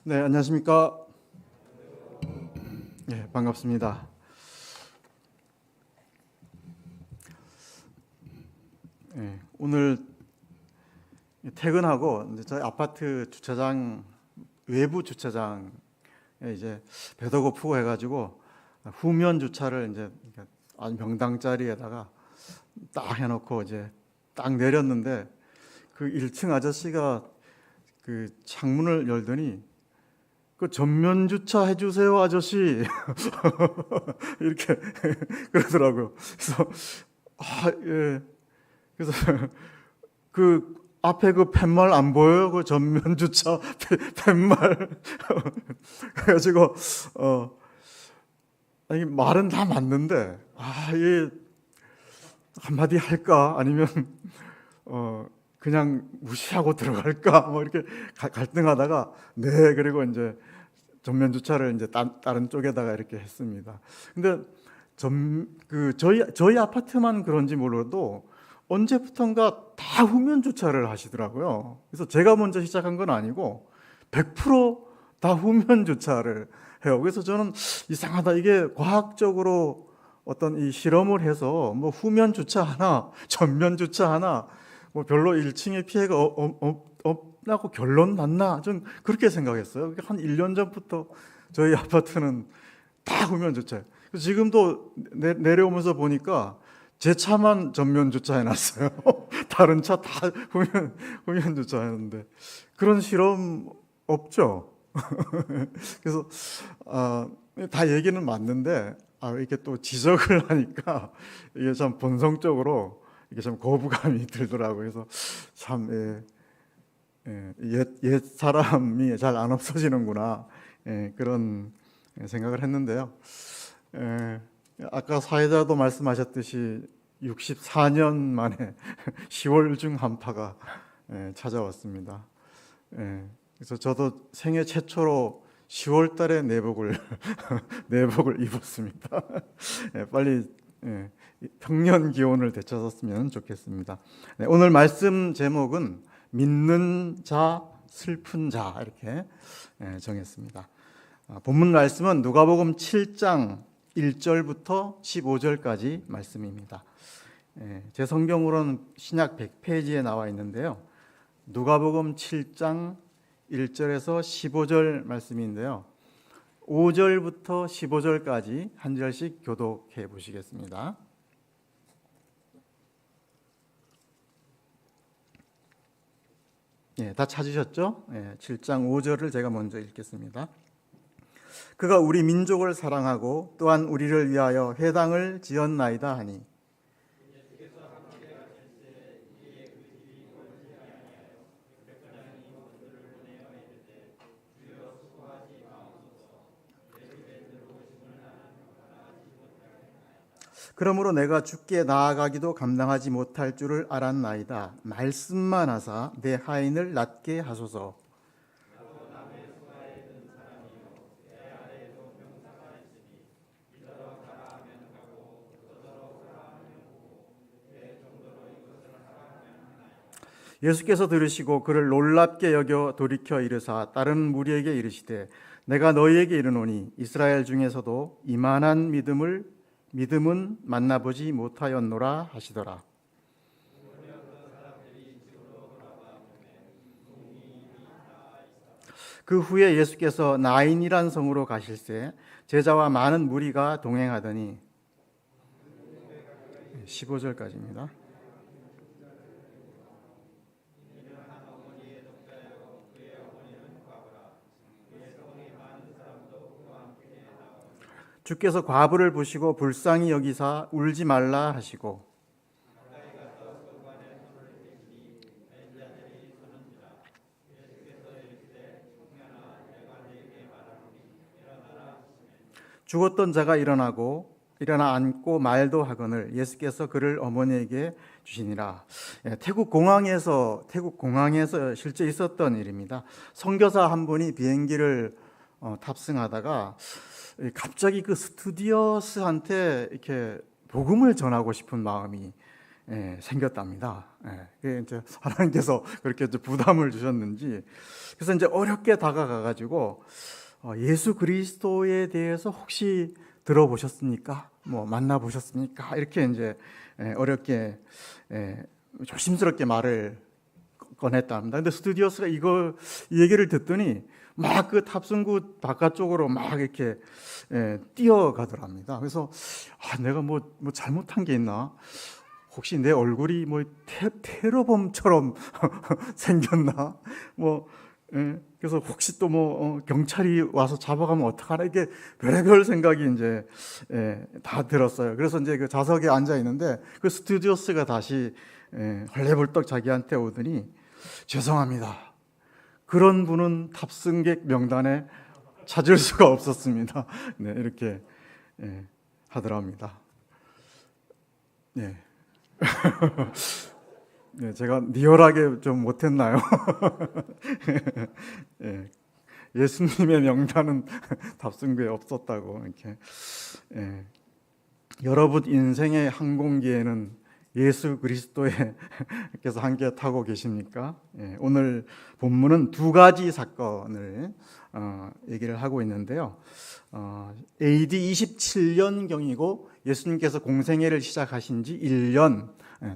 네, 안녕하십니까? 네, 반갑습니다. 네, 오늘 퇴근하고 이제 저희 아파트 주차장 외부 주차장에 이제 배도 고프고 해가지고 후면 주차를 이제 아주 명당 자리에다가 딱 해놓고 이제 딱 내렸는데 그 1층 아저씨가 그 창문을 열더니 그 전면 주차 해주세요 아저씨 이렇게 그러더라고요. 그래서 예. 그래서 그 앞에 그 팻말 안 보여요? 그 전면 주차 팻말 그래가지고 아니 말은 다 맞는데 이 한마디 할까 아니면 그냥 무시하고 들어갈까 뭐 이렇게 갈등하다가 네 그리고 이제 전면 주차를 이제 다른 쪽에다가 이렇게 했습니다. 근데 저희 아파트만 그런지 몰라도 언제부턴가 다 후면 주차를 하시더라고요. 그래서 제가 먼저 시작한 건 아니고 100%다 후면 주차를 해요. 그래서 저는 이상하다. 이게 과학적으로 어떤 이 실험을 해서 뭐 후면 주차 하나, 전면 주차 하나, 뭐 별로 1층에 피해가 없다고 결론 났나? 좀 그렇게 생각했어요. 한 1년 전부터 저희 아파트는 다 후면 주차예요. 지금도 내려오면서 보니까 제 차만 전면 주차해놨어요. 다른 차 다 후면 주차하는데 그런 실험 없죠. 그래서 다 얘기는 맞는데 이렇게 또 지적을 하니까 이게 참 본성적으로 이게 참 거부감이 들더라고요. 그래서 참 옛 사람이 잘 안 없어지는구나 그런 생각을 했는데요. 아까 사회자도 말씀하셨듯이 64년 만에 10월 중 한파가 찾아왔습니다. 그래서 저도 생애 최초로 10월 달에 내복을 입었습니다. 빨리 평년 기온을 되찾았으면 좋겠습니다. 오늘 말씀 제목은 믿는 자, 슬픈 자 이렇게 정했습니다. 본문 말씀은 누가복음 7장 1절부터 15절까지 말씀입니다. 제 성경으로는 신약 100페이지에 나와 있는데요. 누가복음 7장 1절에서 15절 말씀인데요. 5절부터 15절까지 한 절씩 교독해 보시겠습니다. 다 찾으셨죠? 7장 5절을 제가 먼저 읽겠습니다. 그가 우리 민족을 사랑하고 또한 우리를 위하여 회당을 지었나이다 하니 그러므로 내가 주께 나아가기도 감당하지 못할 줄을 알았나이다. 말씀만 하사 내 하인을 낫게 하소서. 예수께서 들으시고 그를 놀랍게 여겨 돌이켜 이르사 다른 무리에게 이르시되 내가 너희에게 이르노니 이스라엘 중에서도 이만한 믿음은 만나보지 못하였노라 하시더라. 그 후에 예수께서 나인이란 성으로 가실새 제자와 많은 무리가 동행하더니 15절까지입니다. 주께서 과부를 보시고 불쌍히 여기사 울지 말라 하시고 죽었던 자가 일어나 앉고 말도 하거늘 예수께서 그를 어머니에게 주시니라. 태국 공항에서 실제 있었던 일입니다. 선교사 한 분이 비행기를 탑승하다가 갑자기 그 스튜디오스한테 이렇게 복음을 전하고 싶은 마음이 생겼답니다. 그게 이제 하나님께서 그렇게 이제 부담을 주셨는지, 그래서 이제 어렵게 다가가 가지고 예수 그리스도에 대해서 혹시 들어보셨습니까? 뭐 만나보셨습니까? 이렇게 이제 어렵게 조심스럽게 말을 꺼냈답니다. 근데 스튜디오스가 이 얘기를 듣더니 막 그 탑승구 바깥쪽으로 막 이렇게 뛰어가더랍니다. 그래서 내가 뭐 잘못한 게 있나? 혹시 내 얼굴이 뭐 테러범처럼 생겼나? 그래서 혹시 또 경찰이 와서 잡아가면 어떡하나, 이게 별의별 생각이 이제 다 들었어요. 그래서 이제 그 좌석에 앉아 있는데 그 스튜디오스가 다시 헐레벌떡 자기한테 오더니, 죄송합니다, 그런 분은 탑승객 명단에 찾을 수가 없었습니다. 네, 이렇게 하더랍니다. 네. 네, 제가 리얼하게 좀 못했나요? 예수님의 명단은 탑승구에 없었다고 이렇게. 여러분 인생의 항공기에는 예수 그리스도께서 함께 타고 계십니까? 오늘 본문은 두 가지 사건을 얘기를 하고 있는데요. AD 27년경이고 예수님께서 공생애를 시작하신 지 1년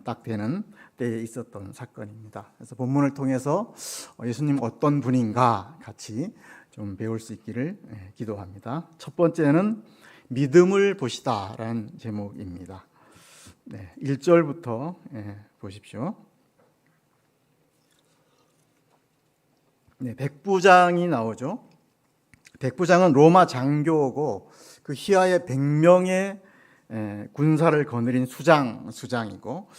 딱 되는 때에 있었던 사건입니다. 그래서 본문을 통해서 예수님 어떤 분인가 같이 좀 배울 수 있기를 기도합니다. 첫 번째는 믿음을 보시다라는 제목입니다. 1절부터 보십시오. 백부장이 나오죠. 백부장은 로마 장교고 그 휘하에 100명의 군사를 거느린 수장이고,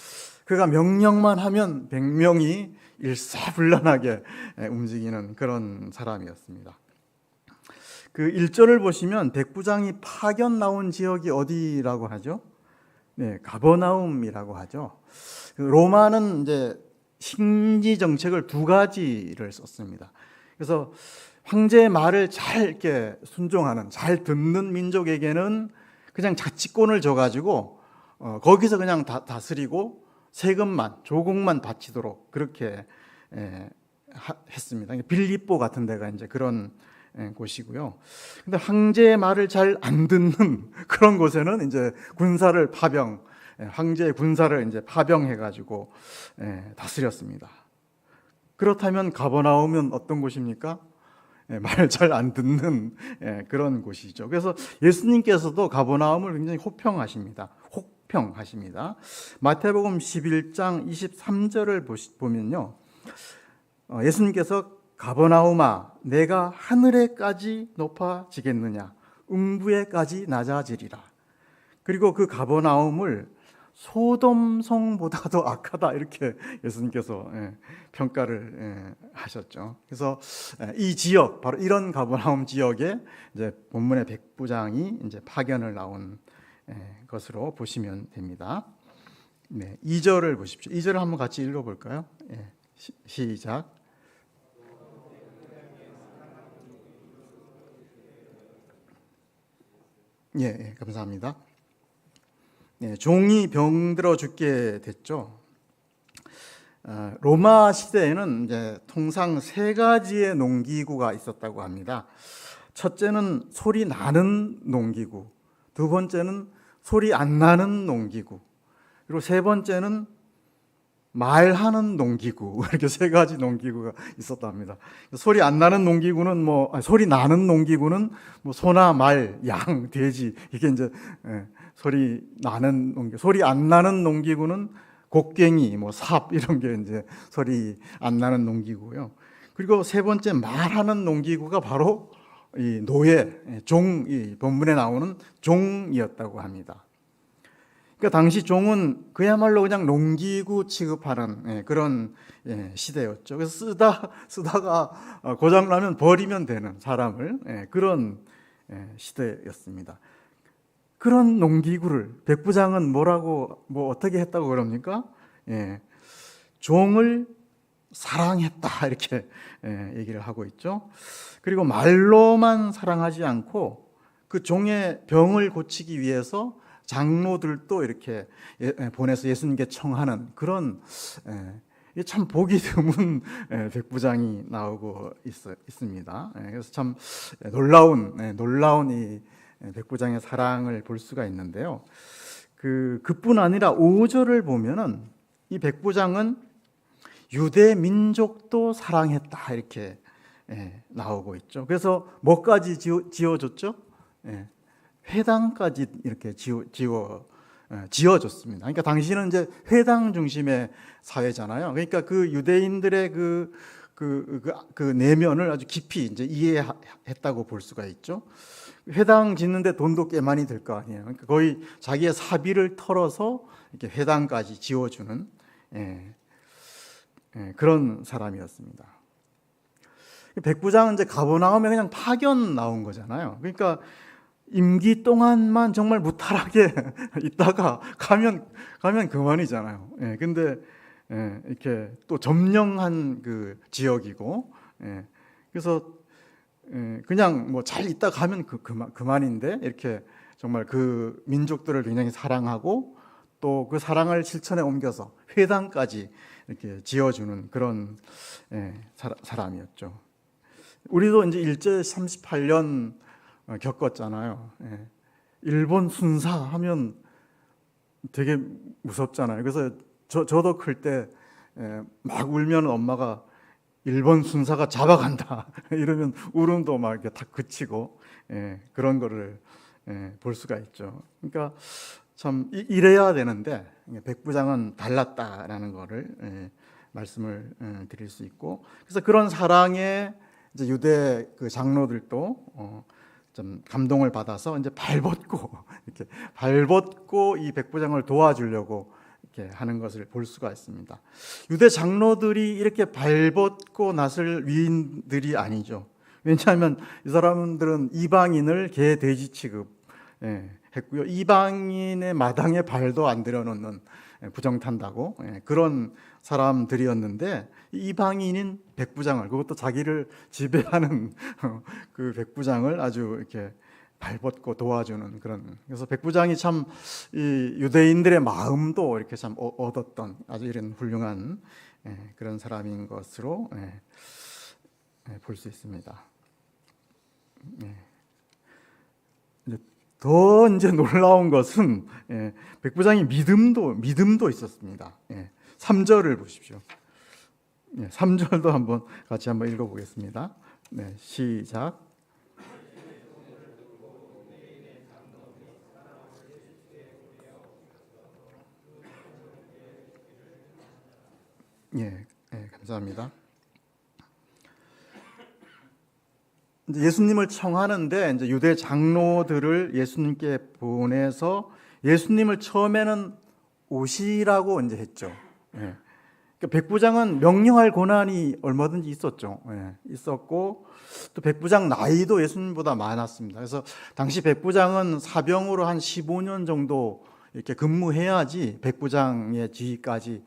그가 명령만 하면 100명이 일사불란하게 움직이는 그런 사람이었습니다. 그 1절을 보시면 백부장이 파견 나온 지역이 어디라고 하죠? 가버나움이라고 하죠. 로마는 이제 식민지 정책을 두 가지를 썼습니다. 그래서 황제의 말을 잘 이렇게 순종하는, 잘 듣는 민족에게는 그냥 자치권을 줘가지고 거기서 그냥 다스리고 세금만, 조공만 바치도록 그렇게 했습니다. 빌립보 같은 데가 이제 그런 곳이고요. 근데 황제의 말을 잘 안 듣는 그런 곳에는 이제 황제의 군사를 이제 파병해가지고 다스렸습니다. 그렇다면 가버나움은 어떤 곳입니까? 말 잘 안 듣는 그런 곳이죠. 그래서 예수님께서도 가버나움을 굉장히 혹평하십니다. 마태복음 11장 23절을 보면요, 예수님께서 가버나움아, 내가 하늘에까지 높아지겠느냐, 음부에까지 낮아지리라. 그리고 그 가버나움을 소돔성보다도 악하다, 이렇게 예수님께서 평가를 하셨죠. 그래서 이 지역, 바로 이런 가버나움 지역에 이제 본문의 백부장이 이제 파견을 나온 것으로 보시면 됩니다. 2절을 보십시오. 2절을 한번 같이 읽어볼까요? 시작. 감사합니다. 종이 병들어 죽게 됐죠. 로마 시대에는 이제 통상 세 가지의 농기구가 있었다고 합니다. 첫째는 소리 나는 농기구, 두 번째는 소리 안 나는 농기구, 그리고 세 번째는 말하는 농기구, 이렇게 세 가지 농기구가 있었답니다. 소리 안 나는 농기구는 소리 나는 농기구는 소나 말, 양, 돼지, 이게 이제 소리 나는 농기구. 소리 안 나는 농기구는 곡괭이, 삽, 이런 게 이제 소리 안 나는 농기구고요. 그리고 세 번째 말하는 농기구가 바로 이 노예, 이 본문에 나오는 종이었다고 합니다. 그러니까 당시 종은 그야말로 그냥 농기구 취급하는 그런 시대였죠. 그래서 쓰다가 고장나면 버리면 되는 사람을, 그런 시대였습니다. 그런 농기구를 백부장은 어떻게 했다고 그럽니까? 종을 사랑했다, 이렇게 얘기를 하고 있죠. 그리고 말로만 사랑하지 않고 그 종의 병을 고치기 위해서 장로들도 이렇게 보내서 예수님께 청하는 그런 참 보기 드문 백부장이 나오고 있습니다. 그래서 참 놀라운 이 백부장의 사랑을 볼 수가 있는데요. 그뿐 아니라 5절을 보면은 이 백부장은 유대 민족도 사랑했다 이렇게 나오고 있죠. 그래서 뭐까지 지어줬죠? 회당까지 이렇게 지어줬습니다. 그러니까 당시는 이제 회당 중심의 사회잖아요. 그러니까 그 유대인들의 그 내면을 아주 깊이 이제 이해했다고 볼 수가 있죠. 회당 짓는데 돈도 꽤 많이 들 거 아니에요. 그러니까 거의 자기의 사비를 털어서 이렇게 회당까지 지어주는 그런 사람이었습니다. 백부장은 이제 가버나움에 그냥 파견 나온 거잖아요. 그러니까 임기 동안만 정말 무탈하게 있다가 가면 그만이잖아요. 근데 이렇게 또 점령한 그 지역이고, 그래서 그냥 뭐 잘 있다 가면 그만인데 이렇게 정말 그 민족들을 굉장히 사랑하고 또 그 사랑을 실천에 옮겨서 회당까지 이렇게 지어주는 그런 사람이었죠. 우리도 이제 일제 38년 겪었잖아요. 일본 순사하면 되게 무섭잖아요. 그래서 저도 클 때 막 울면 엄마가 일본 순사가 잡아간다 이러면 울음도 막 이렇게 다 그치고 그런 거를 볼 수가 있죠. 그러니까 참 이래야 되는데 백부장은 달랐다라는 거를 말씀을 드릴 수 있고, 그래서 그런 사랑에 이제 유대 그 장로들도 좀 감동을 받아서 이제 발벗고 이 백부장을 도와주려고 이렇게 하는 것을 볼 수가 있습니다. 유대 장로들이 이렇게 발벗고 나설 위인들이 아니죠. 왜냐하면 이 사람들은 이방인을 개 돼지 취급 했고요. 이방인의 마당에 발도 안 들여놓는 부정탄다고 그런 사람들이었는데, 이방인인 백부장을, 그것도 자기를 지배하는 그 백부장을 아주 이렇게 발벗고 도와주는 그런, 그래서 백부장이 참 이 유대인들의 마음도 이렇게 참 얻었던 아주 이런 훌륭한 그런 사람인 것으로 볼 수 있습니다. 더 이제 놀라운 것은 백부장이 믿음도 있었습니다. 3절을 보십시오. 3절도 한번 같이 한번 읽어보겠습니다. 시작. 감사합니다. 이제 예수님을 청하는데 이제 유대 장로들을 예수님께 보내서 예수님을 처음에는 오시라고 이제 했죠. 그러니까 백부장은 명령할 권한이 얼마든지 있었죠. 있었고 또 백부장 나이도 예수님보다 많았습니다. 그래서 당시 백부장은 사병으로 한 15년 정도 이렇게 근무해야지 백부장의 지위까지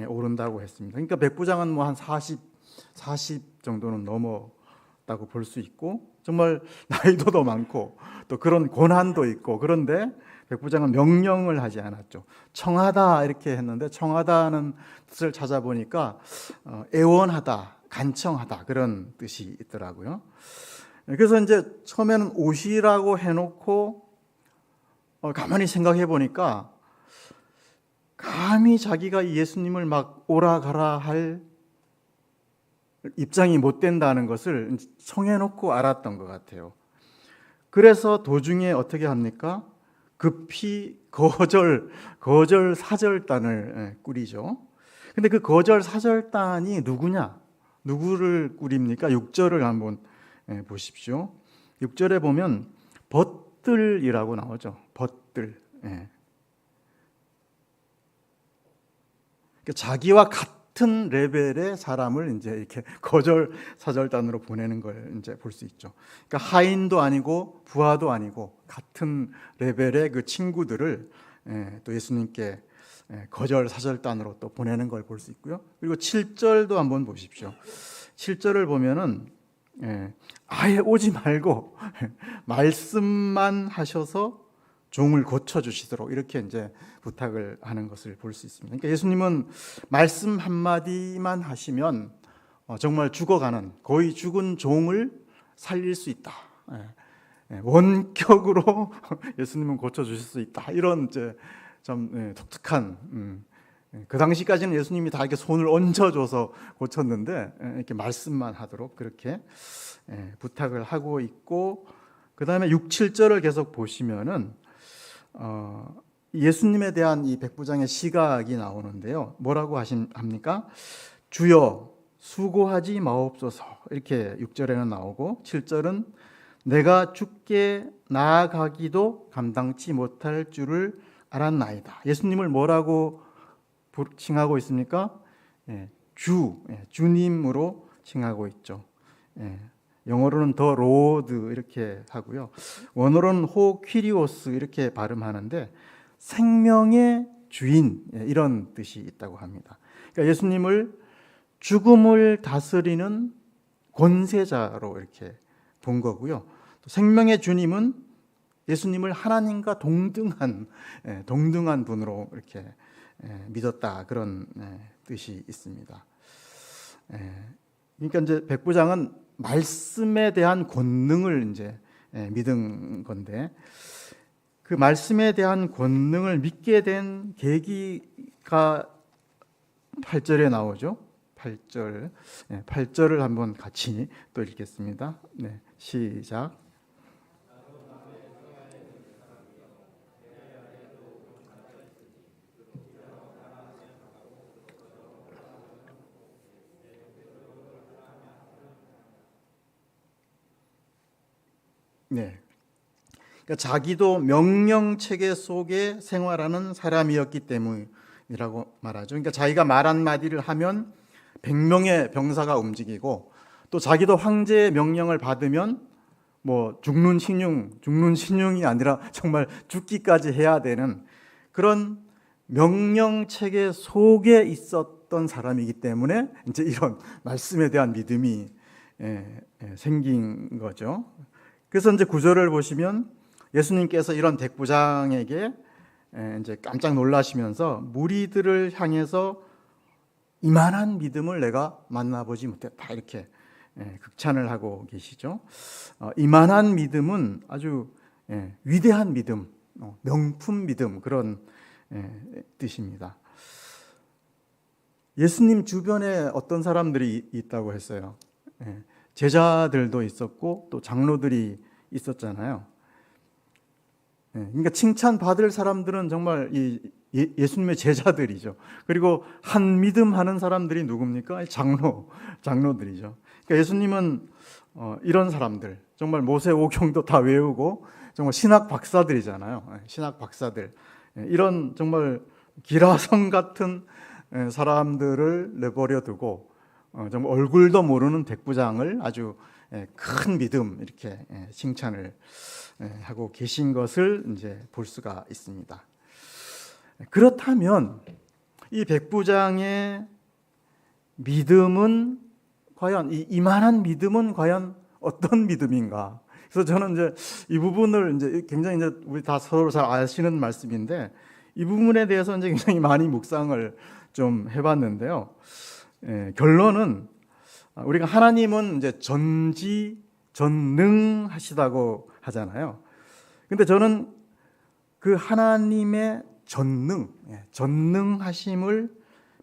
오른다고 했습니다. 그러니까 백부장은 뭐 한 40 정도는 넘었다고 볼 수 있고, 정말 나이도 더 많고 또 그런 권한도 있고, 그런데 백부장은 명령을 하지 않았죠. 청하다 이렇게 했는데, 청하다는 뜻을 찾아보니까 애원하다, 간청하다 그런 뜻이 있더라고요. 그래서 이제 처음에는 오시라고 해놓고 가만히 생각해 보니까 감히 자기가 예수님을 막 오라 가라 할 입장이 못 된다는 것을 청해놓고 알았던 것 같아요. 그래서 도중에 어떻게 합니까? 급히 거절 사절단을 꾸리죠. 근데 그 거절 사절단이 누구를 꾸립니까? 6절을 한번 보십시오. 6절에 보면 벗들이라고 나오죠. 벗들. 그러니까 자기와 같은 레벨의 사람을 이제 이렇게 거절 사절단으로 보내는 걸 이제 볼 수 있죠. 그러니까 하인도 아니고 부하도 아니고 같은 레벨의 그 친구들을 또 예수님께 거절 사절단으로 또 보내는 걸 볼 수 있고요. 그리고 7절도 한번 보십시오. 7절을 보면은 아예 오지 말고 말씀만 하셔서 종을 고쳐주시도록 이렇게 이제 부탁을 하는 것을 볼 수 있습니다. 그러니까 예수님은 말씀 한마디만 하시면 정말 죽어가는, 거의 죽은 종을 살릴 수 있다. 원격으로 예수님은 고쳐주실 수 있다. 이런 이제 좀 독특한, 그 당시까지는 예수님이 다 이렇게 손을 얹어줘서 고쳤는데 이렇게 말씀만 하도록 그렇게 부탁을 하고 있고, 그 다음에 6, 7절을 계속 보시면은 예수님에 대한 이 백부장의 시각이 나오는데요. 뭐라고 합니까? 주여 수고하지 마옵소서, 이렇게 6절에는 나오고, 7절은 내가 주께 나아가기도 감당치 못할 줄을 알았나이다. 예수님을 뭐라고 칭하고 있습니까? 주님으로 칭하고 있죠. 영어로는 더 로드 이렇게 하고요. 원어로는 호 퀴리오스 이렇게 발음하는데 생명의 주인, 이런 뜻이 있다고 합니다. 그러니까 예수님을 죽음을 다스리는 권세자로 이렇게 본 거고요. 또 생명의 주님은 예수님을 하나님과 동등한 분으로 이렇게 믿었다, 그런 뜻이 있습니다. 그러니까 이제 백부장은 말씀에 대한 권능을 이제 믿은 건데, 그 말씀에 대한 권능을 믿게 된 계기가 8절에 나오죠. 8절을 한번 같이 또 읽겠습니다. 시작. 그러니까 자기도 명령 체계 속에 생활하는 사람이었기 때문이라고 말하죠. 그러니까 자기가 말 한마디를 하면 100명의 병사가 움직이고, 또 자기도 황제의 명령을 받으면 뭐 죽는 신용이 아니라 정말 죽기까지 해야 되는 그런 명령 체계 속에 있었던 사람이기 때문에 이제 이런 말씀에 대한 믿음이 생긴 거죠. 그래서 이제 9절을 보시면 예수님께서 이런 백부장에게 이제 깜짝 놀라시면서 무리들을 향해서 이만한 믿음을 내가 만나보지 못했다, 이렇게 극찬을 하고 계시죠. 이만한 믿음은 아주 위대한 믿음, 명품 믿음, 그런 뜻입니다. 예수님 주변에 어떤 사람들이 있다고 했어요. 제자들도 있었고 또 장로들이 있었잖아요. 그러니까 칭찬받을 사람들은 정말 예수님의 제자들이죠. 그리고 한 믿음 하는 사람들이 누굽니까? 장로들이죠. 그러니까 예수님은 이런 사람들, 정말 모세오경도 다 외우고 정말 신학 박사들이잖아요. 신학 박사들, 이런 정말 기라성 같은 사람들을 내버려 두고 정말 얼굴도 모르는 백부장을 아주 큰 믿음, 이렇게 칭찬을 하고 계신 것을 이제 볼 수가 있습니다. 그렇다면 이 백부장의 믿음은 과연, 이만한 믿음은 과연 어떤 믿음인가? 그래서 저는 이제 이 부분을 이제 굉장히 이제 우리 다 서로 잘 아시는 말씀인데, 이 부분에 대해서 이제 굉장히 많이 묵상을 좀 해봤는데요. 결론은 우리가 하나님은 이제 전지전능하시다고 하잖아요. 근데 저는 그 하나님의 전능하심을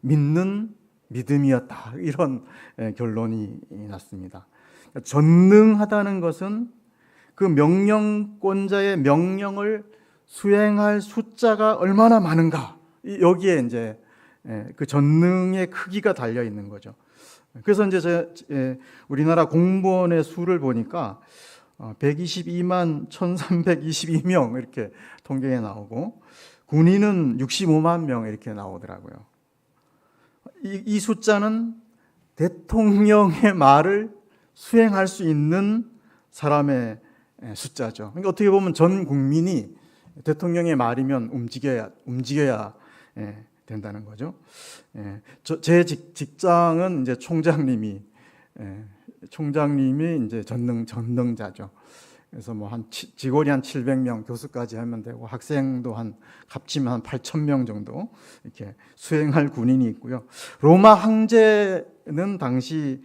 믿는 믿음이었다, 이런 결론이 났습니다. 전능하다는 것은 그 명령권자의 명령을 수행할 숫자가 얼마나 많은가, 여기에 이제 그 전능의 크기가 달려 있는 거죠. 그래서 이제 우리나라 공무원의 수를 보니까 122만 1322명 이렇게 통계에 나오고, 군인은 65만 명 이렇게 나오더라고요. 이 숫자는 대통령의 말을 수행할 수 있는 사람의 숫자죠. 그러니까 어떻게 보면 전 국민이 대통령의 말이면 움직여야 된다는 거죠. 제 직장은 이제 총장님이 이제 전능자죠. 그래서 뭐 한 직원이 한 700명, 교수까지 하면 되고 학생도 한 합치면 한 8,000명 정도 이렇게 수행할 군인이 있고요. 로마 황제는 당시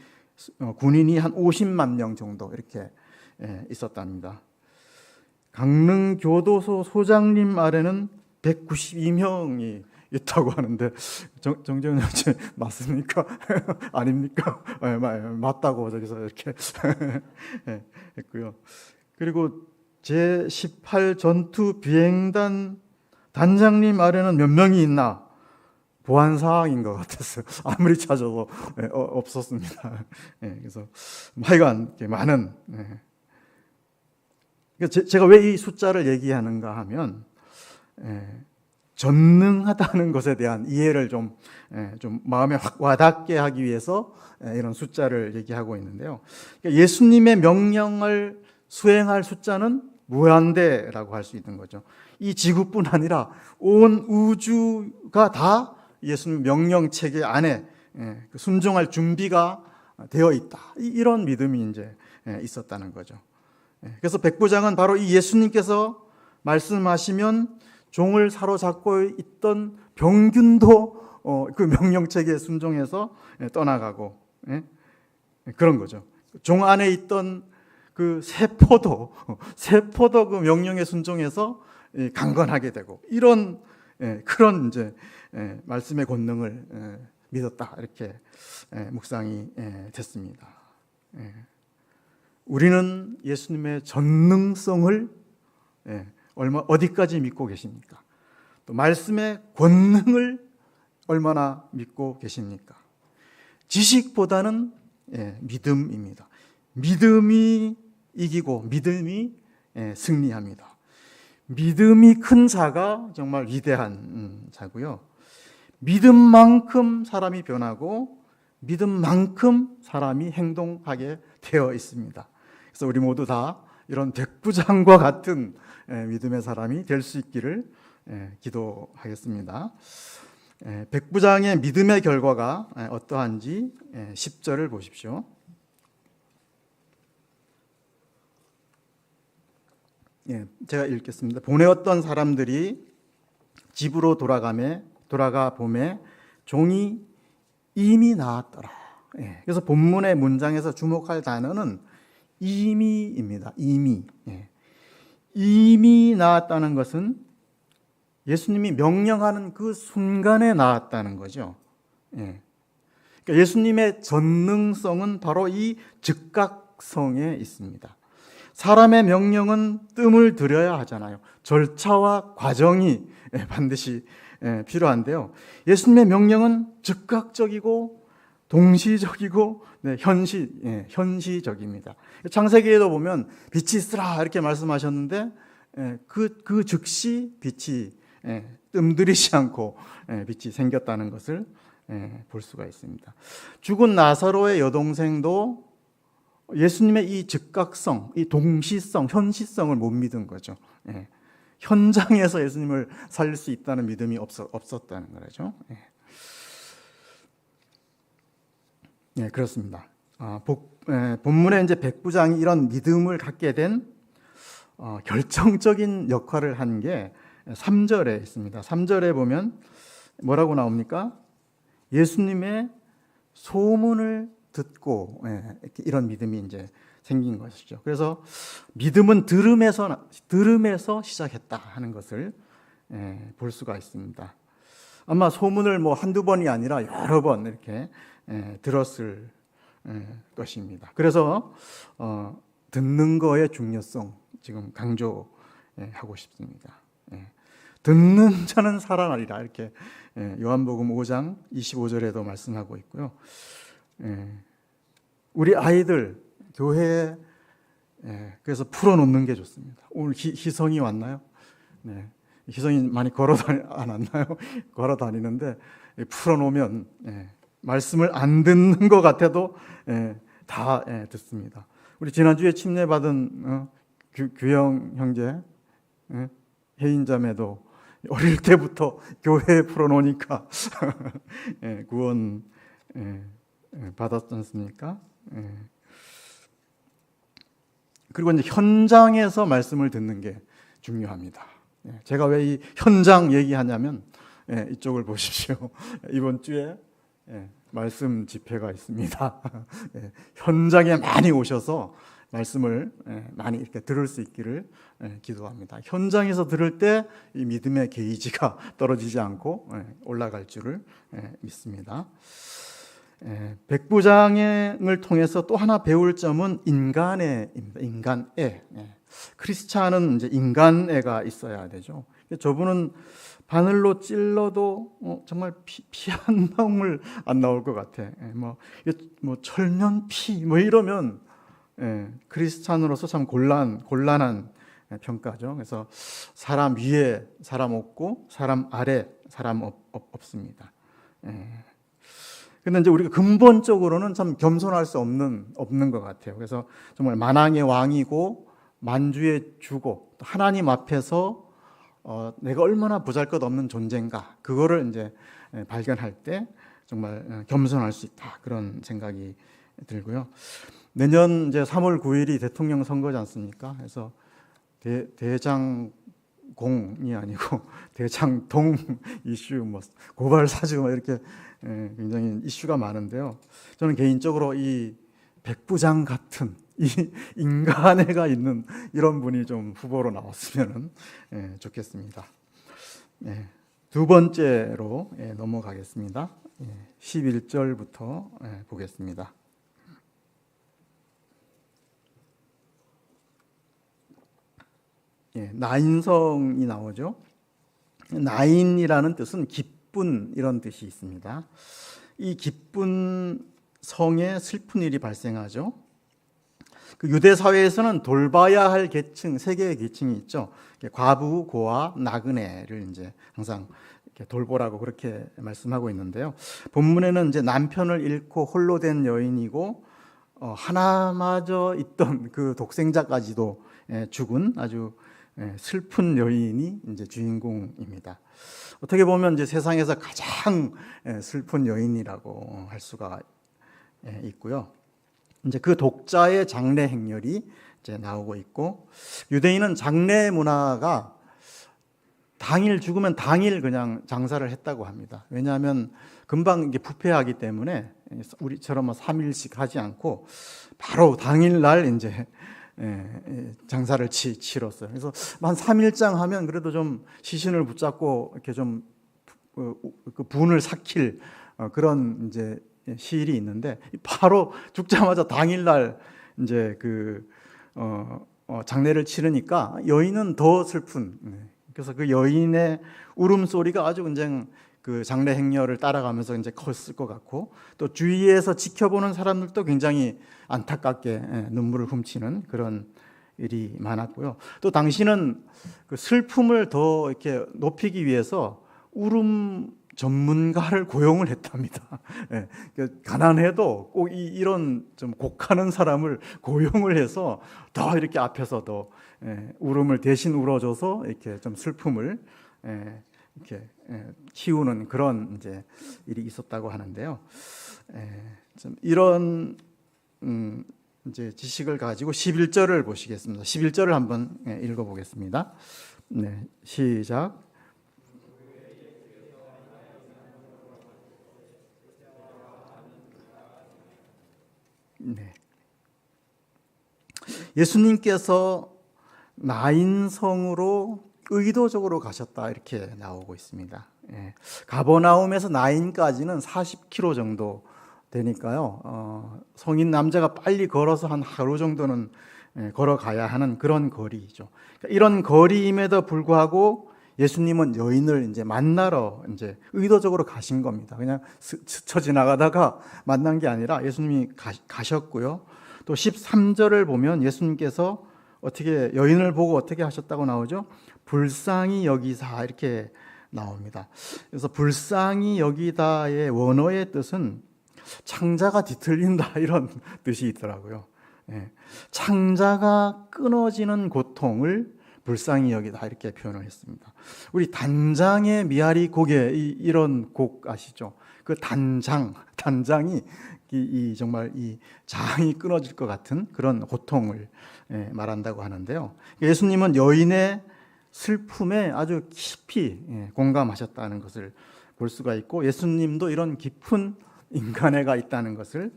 군인이 한 50만 명 정도 이렇게 있었답니다. 강릉 교도소 소장님 아래는 192명이 있다고 하는데 정재훈 형제 맞습니까? 아닙니까? 맞다고 저기서 이렇게 했고요. 그리고 제18 전투 비행단 단장님 아래는 몇 명이 있나? 보안 사항인 것 같았어요. 아무리 찾아도 없었습니다. 그래서 하여간 많은. 제가 왜 이 숫자를 얘기하는가 하면 전능하다는 것에 대한 이해를 좀 마음에 확 와닿게 하기 위해서 이런 숫자를 얘기하고 있는데요. 예수님의 명령을 수행할 숫자는 무한대라고 할 수 있는 거죠. 이 지구뿐 아니라 온 우주가 다 예수님 명령 체계 안에 순종할 준비가 되어 있다. 이런 믿음이 이제 있었다는 거죠. 그래서 백부장은 바로 이 예수님께서 말씀하시면 종을 사로잡고 있던 병균도 그 명령 체계에 순종해서 떠나가고 그런 거죠. 종 안에 있던 그 세포도 그 명령에 순종해서 강건하게 되고 이런 그런 이제 말씀의 권능을 믿었다 이렇게 묵상이 됐습니다. 우리는 예수님의 전능성을 어디까지 믿고 계십니까? 또 말씀의 권능을 얼마나 믿고 계십니까? 지식보다는 믿음입니다. 믿음이 이기고 믿음이 승리합니다. 믿음이 큰 자가 정말 위대한 자고요. 믿음만큼 사람이 변하고 믿음만큼 사람이 행동하게 되어 있습니다. 그래서 우리 모두 다 이런 백부장과 같은 믿음의 사람이 될 수 있기를 기도하겠습니다. 백부장의 믿음의 결과가 어떠한지 10절을 보십시오. 제가 읽겠습니다. 보내었던 사람들이 집으로 돌아가 보매 종이 이미 나았더라. 그래서 본문의 문장에서 주목할 단어는 이미입니다. 이미 나았다는 것은 예수님이 명령하는 그 순간에 나았다는 거죠. 그러니까 예수님의 전능성은 바로 이 즉각성에 있습니다. 사람의 명령은 뜸을 들여야 하잖아요. 절차와 과정이 반드시 필요한데요. 예수님의 명령은 즉각적이고 동시적이고 현시적입니다. 창세기에도 보면 빛이 있으라 이렇게 말씀하셨는데 그 즉시 빛이 뜸들이지 않고 빛이 생겼다는 것을 볼 수가 있습니다. 죽은 나사로의 여동생도 예수님의 이 즉각성, 이 동시성, 현시성을 못 믿은 거죠. 현장에서 예수님을 살릴 수 있다는 믿음이 없었다는 거죠. 그렇습니다. 본문에 이제 백부장이 이런 믿음을 갖게 된 결정적인 역할을 한 게 3절에 있습니다. 3절에 보면 뭐라고 나옵니까? 예수님의 소문을 듣고 이런 믿음이 이제 생긴 것이죠. 그래서 믿음은 들음에서 시작했다 하는 것을 볼 수가 있습니다. 아마 소문을 뭐 한두 번이 아니라 여러 번 이렇게 들었을 것입니다. 그래서 듣는 거의 중요성 지금 강조하고 싶습니다. 듣는 자는 살아나리라 이렇게 요한복음 5장 25절에도 말씀하고 있고요. 우리 아이들 교회에 그래서 풀어놓는 게 좋습니다. 오늘 희성이 왔나요? 희성이 많이 안 왔나요? 걸어 다니는데 풀어놓으면 말씀을 안 듣는 것 같아도 다 듣습니다. 우리 지난주에 침례받은 규영 형제, 혜인자매도 어릴 때부터 교회에 풀어놓으니까 구원 받았지 않습니까? 그리고 이제 현장에서 말씀을 듣는 게 중요합니다. 제가 왜 이 현장 얘기하냐면 이쪽을 보십시오. 이번 주에 말씀 집회가 있습니다. 현장에 많이 오셔서 말씀을 많이 이렇게 들을 수 있기를 기도합니다. 현장에서 들을 때 이 믿음의 게이지가 떨어지지 않고 올라갈 줄을 믿습니다. 백부장을 통해서 또 하나 배울 점은 인간애입니다. 인간애. 크리스찬은 이제 인간애가 있어야 되죠. 저분은 바늘로 찔러도 정말 피 한 방울 안 나올 것 같아. 뭐 철면피 이러면 크리스찬으로서 참 곤란한 평가죠. 그래서 사람 위에 사람 없고 사람 아래 사람 없습니다. 근데 이제 우리가 근본적으로는 참 겸손할 수 없는 것 같아요. 그래서 정말 만왕의 왕이고 만주의 주고 하나님 앞에서 내가 얼마나 보잘것없는 존재인가, 그거를 이제 발견할 때 정말 겸손할 수 있다, 그런 생각이 들고요. 내년 이제 3월 9일이 대통령 선거지 않습니까? 그래서 대장공이 아니고 대장동 이슈, 고발 사주 이렇게 굉장히 이슈가 많은데요. 저는 개인적으로 이 백부장 같은 이 인간애가 있는 이런 분이 좀 후보로 나왔으면 좋겠습니다. 두 번째로 넘어가겠습니다. 11절부터 보겠습니다. 나인성이 나오죠. 나인이라는 뜻은 기쁜, 이런 뜻이 있습니다. 이 기쁜 성에 슬픈 일이 발생하죠. 그 유대 사회에서는 돌봐야 할 계층, 세 개의 계층이 있죠. 과부, 고아, 나그네를 이제 항상 이렇게 돌보라고 그렇게 말씀하고 있는데요. 본문에는 이제 남편을 잃고 홀로 된 여인이고 하나마저 있던 그 독생자까지도 죽은 아주 슬픈 여인이 이제 주인공입니다. 어떻게 보면 이제 세상에서 가장 슬픈 여인이라고 할 수가 있고요. 이제 그 독자의 장례 행렬이 이제 나오고 있고, 유대인은 장례 문화가 당일 죽으면 당일 그냥 장사를 했다고 합니다. 왜냐하면 금방 이게 부패하기 때문에 우리처럼 3일씩 하지 않고 바로 당일 날 이제 장사를 치렀어요. 그래서 한 3일장 하면 그래도 좀 시신을 붙잡고 이렇게 좀 그 분을 삭힐 그런 이제 시일이 있는데, 바로 죽자마자 당일날 이제 그 장례를 치르니까 여인은 더 슬픈. 그래서 그 여인의 울음소리가 아주 굉장히 그 장례 행렬을 따라가면서 이제 컸을 것 같고, 또 주위에서 지켜보는 사람들도 굉장히 안타깝게 눈물을 훔치는 그런 일이 많았고요. 또 당시는 그 슬픔을 더 이렇게 높이기 위해서 울음 전문가를 고용을 했답니다. 가난해도 꼭 이런 좀 곡하는 사람을 고용을 해서 더 이렇게 앞에서 더 울음을 대신 울어줘서 이렇게 좀 슬픔을 이렇게 키우는 그런 이제 일이 있었다고 하는데요. 좀 이런 이제 지식을 가지고 11절을 보시겠습니다. 11절을 한번 읽어보겠습니다. 시작. 예수님께서 나인성으로 의도적으로 가셨다, 이렇게 나오고 있습니다. 가버나움에서 나인까지는 40km 정도 되니까요. 성인 남자가 빨리 걸어서 한 하루 정도는 걸어가야 하는 그런 거리죠. 이런 거리임에도 불구하고 예수님은 여인을 이제 만나러 이제 의도적으로 가신 겁니다. 그냥 스쳐 지나가다가 만난 게 아니라 예수님이 가셨고요. 또 13절을 보면 예수님께서 어떻게 여인을 보고 어떻게 하셨다고 나오죠? 불쌍히 여기사, 이렇게 나옵니다. 그래서 불쌍히 여기다의 원어의 뜻은 창자가 뒤틀린다, 이런 뜻이 있더라고요. 창자가 끊어지는 고통을 불쌍히 여기다, 이렇게 표현을 했습니다. 우리 단장의 미아리 곡에 이런 곡 아시죠? 그 단장이 정말 이 장이 끊어질 것 같은 그런 고통을 말한다고 하는데요. 예수님은 여인의 슬픔에 아주 깊이 공감하셨다는 것을 볼 수가 있고, 예수님도 이런 깊은 인간애가 있다는 것을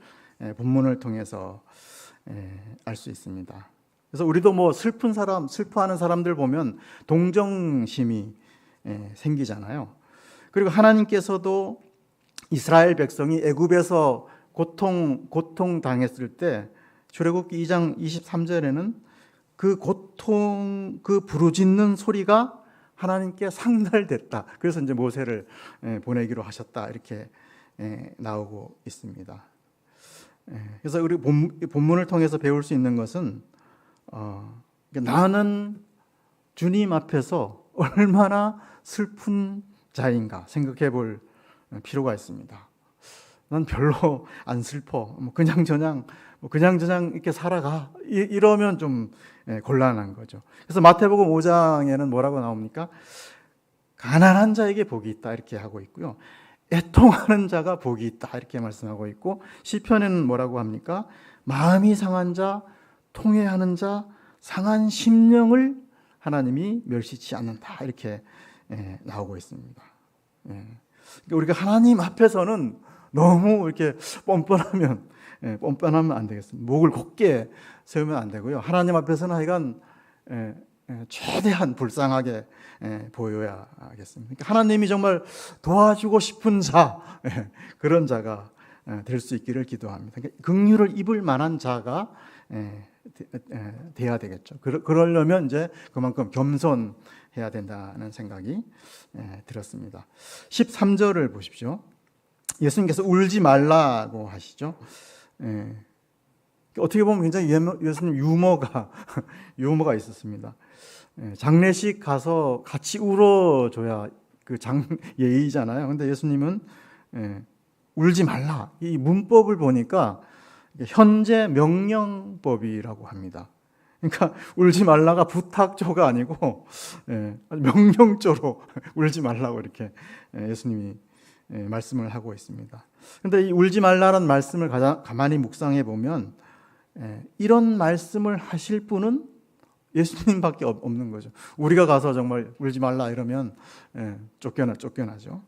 본문을 통해서 알 수 있습니다. 그래서 우리도 뭐 슬퍼하는 사람들 보면 동정심이 생기잖아요. 그리고 하나님께서도 이스라엘 백성이 애굽에서 고통 당했을 때 출애굽기 2장 23절에는 그 고통, 그 부르짖는 소리가 하나님께 상달됐다. 그래서 이제 모세를 보내기로 하셨다. 이렇게 나오고 있습니다. 그래서 우리 본문을 통해서 배울 수 있는 것은 나는 주님 앞에서 얼마나 슬픈 자인가 생각해 볼 필요가 있습니다. 난 별로 안 슬퍼. 그냥저냥 이렇게 살아가. 이러면 좀 곤란한 거죠. 그래서 마태복음 5장에는 뭐라고 나옵니까? 가난한 자에게 복이 있다 이렇게 하고 있고요. 애통하는 자가 복이 있다 이렇게 말씀하고 있고, 시편에는 뭐라고 합니까? 마음이 상한 자, 통회하는 자, 상한 심령을 하나님이 멸시치 않는다 이렇게 나오고 있습니다. 우리가 하나님 앞에서는 너무 이렇게 뻔뻔하면 안 되겠습니다. 목을 곧게 세우면 안 되고요. 하나님 앞에서는 하여간 최대한 불쌍하게 보여야겠습니다. 그러니까 하나님이 정말 도와주고 싶은 자, 그런 자가 될 수 있기를 기도합니다. 그러니까 긍휼을 입을 만한 자가 돼야 되겠죠. 그러려면 이제 그만큼 겸손해야 된다는 생각이 들었습니다. 13절을 보십시오. 예수님께서 울지 말라고 하시죠. 어떻게 보면 굉장히 예수님 유머가 있었습니다. 장례식 가서 같이 울어줘야 그 예의잖아요. 근데 예수님은 울지 말라. 이 문법을 보니까 현재 명령법이라고 합니다. 그러니까 울지 말라가 부탁조가 아니고 명령조로 울지 말라고 이렇게 예수님이 말씀을 하고 있습니다. 그런데 이 울지 말라는 말씀을 가만히 묵상해 보면 이런 말씀을 하실 분은 예수님밖에 없는 거죠. 우리가 가서 정말 울지 말라 이러면 쫓겨나죠.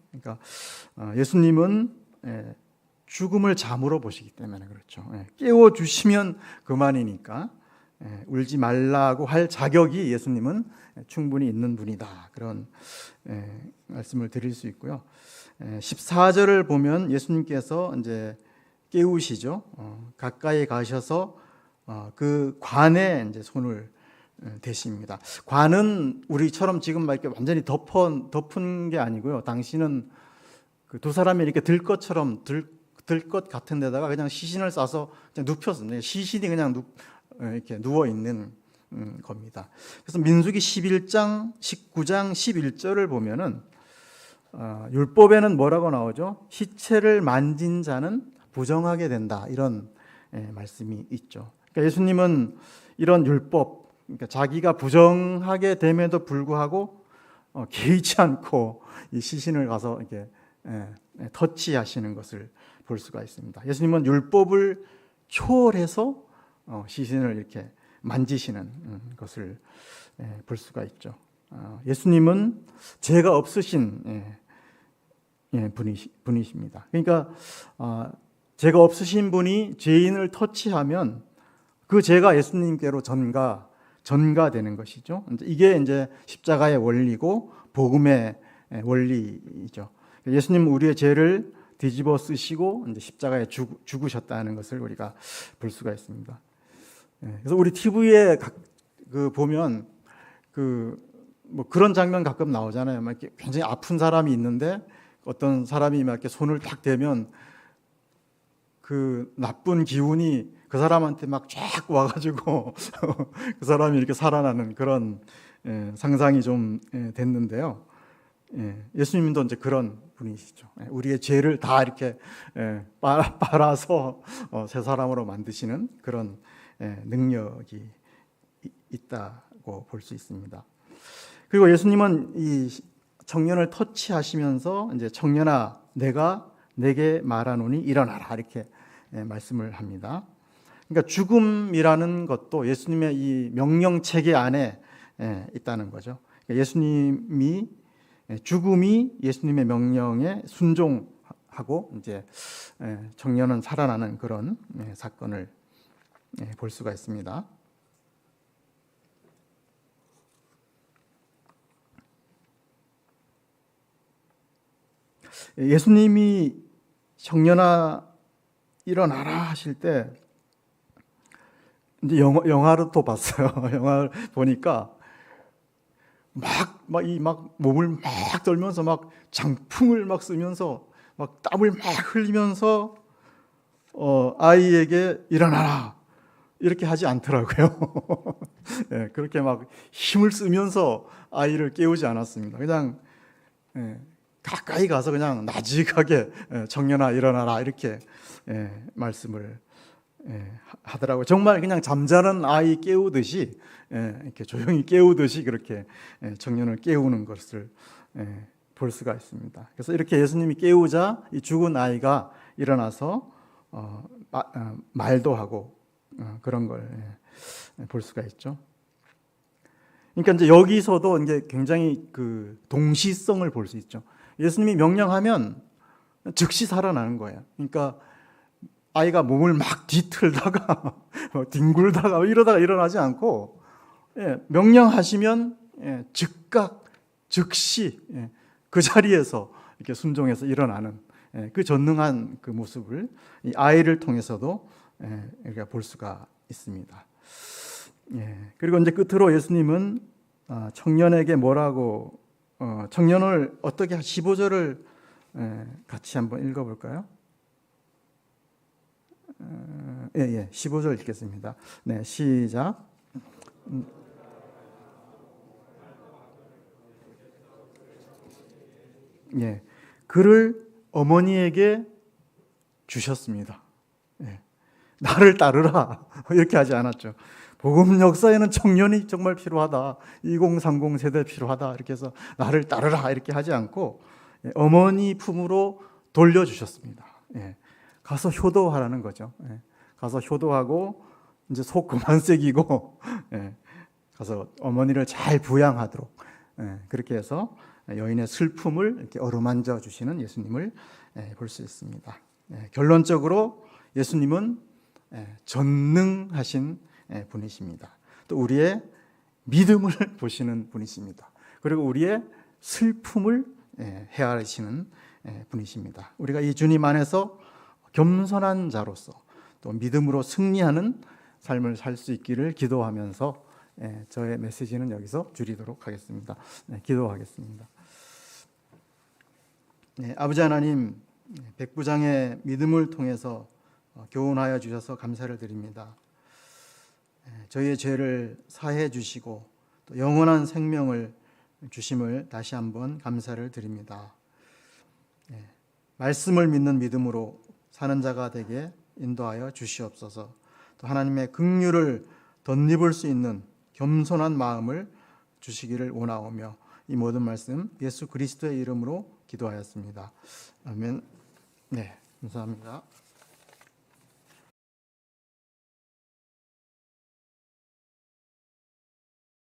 그러니까 예수님은 죽음을 잠으로 보시기 때문에 그렇죠. 깨워주시면 그만이니까 울지 말라고 할 자격이 예수님은 충분히 있는 분이다. 그런 말씀을 드릴 수 있고요. 14절을 보면 예수님께서 이제 깨우시죠. 가까이 가셔서 그 관에 이제 손을 대십니다. 관은 우리처럼 지금 막 이렇게 완전히 덮은 게 아니고요. 당시는 그 두 사람이 이렇게 들 것 같은 데다가 그냥 시신을 싸서 그냥 눕혔습니다. 시신이 그냥 이렇게 누워 있는 겁니다. 그래서 민수기 11장, 19장, 11절을 보면은 율법에는 뭐라고 나오죠? 시체를 만진 자는 부정하게 된다. 이런 말씀이 있죠. 그러니까 예수님은 이런 율법, 그러니까 자기가 부정하게 됨에도 불구하고 개의치 않고 이 시신을 가서 이렇게 터치하시는 것을 볼 수가 있습니다. 예수님은 율법을 초월해서 시신을 이렇게 만지시는 것을 볼 수가 있죠. 예수님은 죄가 없으신 분이십니다. 그러니까 죄가 없으신 분이 죄인을 터치하면 그 죄가 예수님께로 전가되는 것이죠. 이게 이제 십자가의 원리고 복음의 원리이죠. 예수님은 우리의 죄를 뒤집어 쓰시고 이제 십자가에 죽으셨다는 것을 우리가 볼 수가 있습니다. 그래서 우리 TV에 보면 뭐 그런 장면 가끔 나오잖아요. 막 이렇게 굉장히 아픈 사람이 있는데 어떤 사람이 막 이렇게 손을 딱 대면 그 나쁜 기운이 그 사람한테 막 쫙 와가지고 그 사람이 이렇게 살아나는 그런 상상이 좀 됐는데요. 예수님도 이제 그런 분이시죠. 우리의 죄를 다 이렇게 빨아서 새 사람으로 만드시는 그런 능력이 있다고 볼 수 있습니다. 그리고 예수님은 이 청년을 터치하시면서 이제 청년아 내가 내게 말하노니 일어나라 이렇게 말씀을 합니다. 그러니까 죽음이라는 것도 예수님의 이 명령 체계 안에 있다는 거죠. 그러니까 죽음이 예수님의 명령에 순종하고 이제 청년은 살아나는 그런 사건을 볼 수가 있습니다. 예수님이 청년아 일어나라 하실 때 이제 영화를 또 봤어요. 영화를 보니까 막 몸을 막 떨면서 막 장풍을 막 쓰면서 막 땀을 막 흘리면서 아이에게 일어나라 이렇게 하지 않더라고요. 그렇게 막 힘을 쓰면서 아이를 깨우지 않았습니다. 그냥 가까이 가서 그냥 나직하게 청년아 일어나라 이렇게 말씀을 하더라고요. 정말 그냥 잠자는 아이 깨우듯이 이렇게 조용히 깨우듯이 그렇게 청년을 깨우는 것을 볼 수가 있습니다. 그래서 이렇게 예수님이 깨우자 이 죽은 아이가 일어나서 말도 하고 그런 걸 볼 수가 있죠. 그러니까 이제 여기서도 이제 굉장히 그 동시성을 볼 수 있죠. 예수님이 명령하면 즉시 살아나는 거예요. 그러니까 아이가 몸을 막 뒤틀다가 뒹굴다가 이러다가 일어나지 않고 명령하시면 즉각 즉시 그 자리에서 이렇게 순종해서 일어나는 그 전능한 그 모습을 이 아이를 통해서도 우리가 볼 수가 있습니다. 그리고 이제 끝으로 예수님은 청년에게 뭐라고 청년을 어떻게 15절을 같이 한번 읽어볼까요? 15절 읽겠습니다. 네, 시작. 그를 어머니에게 주셨습니다. 나를 따르라 이렇게 하지 않았죠. 복음 역사에는 청년이 정말 필요하다. 2030 세대 필요하다. 이렇게 해서 나를 따르라 이렇게 하지 않고 어머니 품으로 돌려주셨습니다. 가서 효도하라는 거죠. 가서 효도하고 이제 속 그만 새기고 가서 어머니를 잘 부양하도록 그렇게 해서 여인의 슬픔을 이렇게 어루만져 주시는 예수님을 볼 수 있습니다. 결론적으로 예수님은 전능하신 분이십니다. 또 우리의 믿음을 보시는 분이십니다. 그리고 우리의 슬픔을 헤아리시는 분이십니다. 우리가 이 주님 안에서 겸손한 자로서 또 믿음으로 승리하는 삶을 살 수 있기를 기도하면서 저의 메시지는 여기서 줄이도록 하겠습니다. 기도하겠습니다. 아버지 하나님, 백부장의 믿음을 통해서 교훈하여 주셔서 감사를 드립니다. 저희의 죄를 사해 주시고 또 영원한 생명을 주심을 다시 한번 감사를 드립니다. 말씀을 믿는 믿음으로 사는 자가 되게 인도하여 주시옵소서. 또 하나님의 긍휼을 덧입을 수 있는 겸손한 마음을 주시기를 원하오며 이 모든 말씀 예수 그리스도의 이름으로 기도하였습니다. 아멘. 감사합니다.